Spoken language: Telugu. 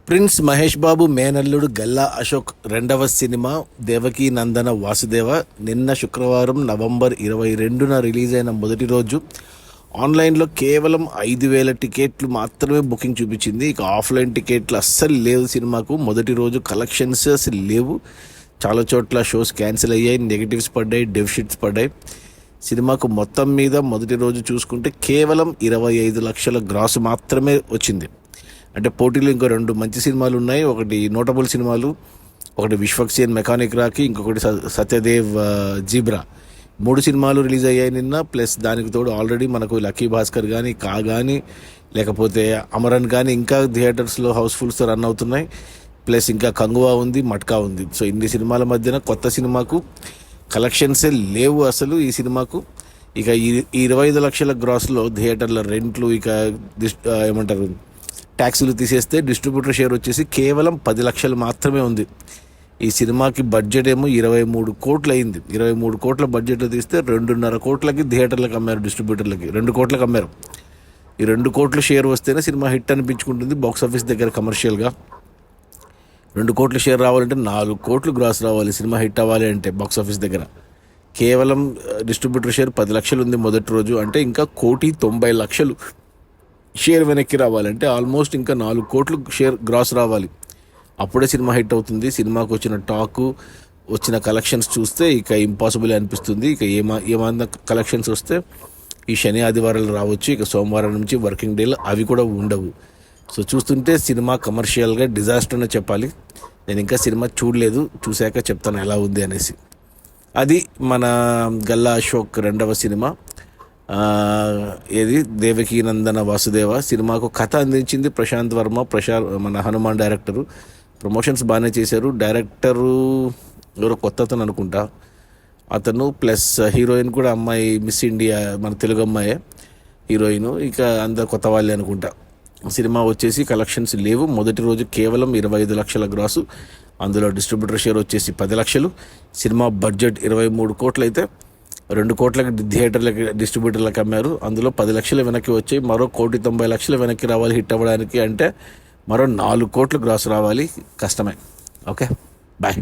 ప్రిన్స్ మహేష్ బాబు మేనల్లుడు గల్లా అశోక్ రెండవ సినిమా దేవకీ నందన వాసుదేవ నిన్న శుక్రవారం నవంబర్ 22న రిలీజ్ అయిన మొదటి రోజు ఆన్లైన్లో కేవలం 5,000 టికెట్లు మాత్రమే బుకింగ్ చూపించింది. ఇక ఆఫ్లైన్ టికెట్లు అస్సలు లేవు. సినిమాకు మొదటి రోజు కలెక్షన్స్ అసలు లేవు. చాలా చోట్ల షోస్ క్యాన్సిల్ అయ్యాయి, నెగిటివ్స్ పడ్డాయి, డెఫిషిట్స్ పడ్డాయి. సినిమాకు మొత్తం మీద మొదటి రోజు చూసుకుంటే కేవలం 25 లక్షల గ్రాస్ మాత్రమే వచ్చింది. అంటే పోటీలో ఇంకో 2 మంచి సినిమాలు ఉన్నాయి. ఒకటి నోటబుల్ సినిమాలు, ఒకటి విశ్వక్సేన్ మెకానిక్ రాకి, ఇంకొకటి సత్యదేవ్ జీబ్రా. 3 సినిమాలు రిలీజ్ అయ్యాయి నిన్న. ప్లస్ దానికి తోడు ఆల్రెడీ మనకు లక్కీ భాస్కర్ కానీ, కా కానీ, లేకపోతే అమరన్ కానీ ఇంకా థియేటర్స్లో హౌస్ఫుల్స్తో రన్ అవుతున్నాయి. ప్లస్ ఇంకా కంగువా ఉంది, మట్కా ఉంది. సో ఇన్ని సినిమాల మధ్యన కొత్త సినిమాకు కలెక్షన్సే లేవు అసలు ఈ సినిమాకు. ఇక ఈ 25 లక్షల గ్రాస్లో థియేటర్ల రెంట్లు, ఇక ఏమంటారు ట్యాక్సులు తీసేస్తే డిస్ట్రిబ్యూటర్ షేర్ వచ్చేసి కేవలం 10 లక్షలు మాత్రమే ఉంది. ఈ సినిమాకి బడ్జెట్ ఏమో 23 కోట్లు అయింది. 23 కోట్ల బడ్జెట్ తీస్తే 2.5 కోట్లకి థియేటర్లకు అమ్మారు, డిస్ట్రిబ్యూటర్లకి 2 కోట్లకు అమ్మారు. ఈ 2 కోట్ల షేర్ వస్తేనే సినిమా హిట్ అనిపించుకుంటుంది బాక్స్ ఆఫీస్ దగ్గర. కమర్షియల్గా 2 కోట్ల షేర్ రావాలంటే 4 కోట్లు గ్రాస్ రావాలి సినిమా హిట్ అవ్వాలి అంటే బాక్స్ ఆఫీస్ దగ్గర. కేవలం డిస్ట్రిబ్యూటర్ షేర్ 10 లక్షలు ఉంది మొదటి రోజు. అంటే ఇంకా 1,90,00,000 షేర్ వెనక్కి రావాలంటే ఆల్మోస్ట్ ఇంకా 4 కోట్లు షేర్ గ్రాస్ రావాలి. అప్పుడే సినిమా హిట్ అవుతుంది. సినిమాకు వచ్చిన టాకు, వచ్చిన కలెక్షన్స్ చూస్తే ఇక ఇంపాసిబుల్ అనిపిస్తుంది. ఇక ఏమన్నా కలెక్షన్స్ వస్తే ఈ శని ఆదివారాలు రావచ్చు. ఇక సోమవారం నుంచి వర్కింగ్ డేలు అవి కూడా ఉండవు. సో చూస్తుంటే సినిమా కమర్షియల్గా డిజాస్టర్ అని చెప్పాలి. నేను ఇంకా సినిమా చూడలేదు, చూశాక చెప్తాను ఎలా ఉంది అనేసి. అది మన గల్లా అశోక్ రెండవ సినిమా. ఏది దేవకీ నందన వాసుదేవ. సినిమాకు కథ అందించింది ప్రశాంత్ వర్మ, మన హనుమాన్ డైరెక్టరు. ప్రమోషన్స్ బాగానే చేశారు. డైరెక్టరు ఎవరో కొత్త అతను అనుకుంటా అతను. ప్లస్ హీరోయిన్ కూడా అమ్మాయి, మిస్ ఇండియా మన తెలుగు అమ్మాయే హీరోయిన్. ఇక అందరు కొత్త వాళ్ళే అనుకుంటా. సినిమా వచ్చేసి కలెక్షన్స్ లేవు. మొదటి రోజు కేవలం 25 లక్షల గ్రాసు, అందులో డిస్ట్రిబ్యూటర్ షేర్ వచ్చేసి 10 లక్షలు. సినిమా బడ్జెట్ 23 కోట్లు అయితే 2 కోట్లకి థియేటర్లకి, డిస్ట్రిబ్యూటర్లకు అమ్మారు. అందులో 10 లక్షలు వెనక్కి వచ్చాయి. మరో 1,90,00,000 వెనక్కి రావాలి హిట్ అవ్వడానికి. అంటే మరో 4 కోట్లు గ్రాస్ రావాలి. కష్టమే. Okay, bye.